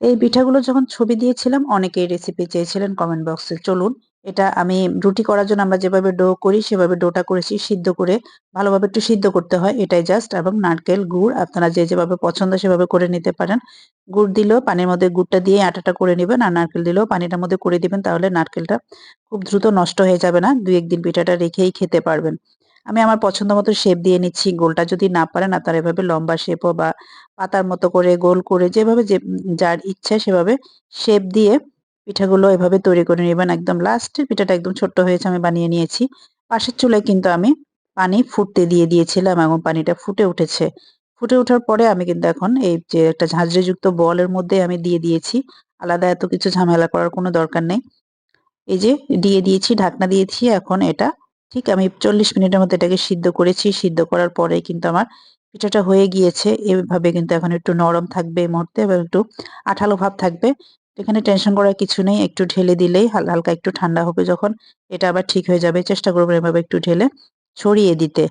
এই পিঠাগুলো যখন ছবি দিয়েছিলাম অনেকেই রেসিপি চেয়েছিলেন কমেন্ট বক্সে। চলুন এটা আমি রুটি করার জন্য আমরা যেভাবে ডো করি সেভাবে ডোটা করেছি সিদ্ধ করে ভালোভাবে একটু সিদ্ধ করতে হয় এটাই জাস্ট এবং নারকেল, গুড় আপনারা যে যেভাবে পছন্দ সেভাবে করে নিতে পারেন। গুড় দিলেও পানির মধ্যে গুড়টা দিয়ে আটাটা করে নিবেন আর নারকেল দিলেও পানিটার মধ্যে করে দিবেন তাহলে নারকেলটা খুব দ্রুত নষ্ট হয়ে যাবে না। ২-১ দিন পিঠাটা রেখেই খেতে পারবেন। আমি আমার পছন্দ মতো শেপ দিয়ে নিচ্ছি। গোলটা যদি না পারেন আপনারা এভাবে লম্বা শেপও বা পাতার মতো করে গোল করে যেভাবে যার ইচ্ছা সেভাবে শেপ দিয়ে পিঠাগুলো এভাবে তৈরি করে নিবেন। একদম লাস্টের পিঠাটা একদম ছোট্ট হয়েছে আমি বানিয়ে নিয়েছি। পাশের চুলায় কিন্তু আমি পানি ফুটতে দিয়ে দিয়েছিলাম এবং পানিটা ফুটে উঠেছে। ফুটে ওঠার পরে আমি কিন্তু এখন এই যে একটা ঝাঁঝরিযুক্ত বলের মধ্যে আমি দিয়ে দিয়েছি। আলাদা এত কিছু ঝামেলা করার কোনো দরকার নেই। এই যে দিয়ে দিয়েছি, ঢাকনা দিয়েছি। এখন এটা ঠিক আমি ৪০ মিনিটের মধ্যে এটাকে সিদ্ধ করেছি। সিদ্ধ করার পরেই কিন্তু আমার পিঠাটা হয়ে গিয়েছে। এভাবে কিন্তু এখন একটু নরম থাকবে এই মুহূর্তে এবং একটু আঠালো ভাব থাকবে। এখানে টেনশন করার কিছু নেই। একটু ঢেলে দিলেই হালকা একটু ঠান্ডা হবে যখন এটা আবার ঠিক হয়ে যাবে। চেষ্টা করবেন এভাবে একটু ঢেলে ছড়িয়ে দিতে।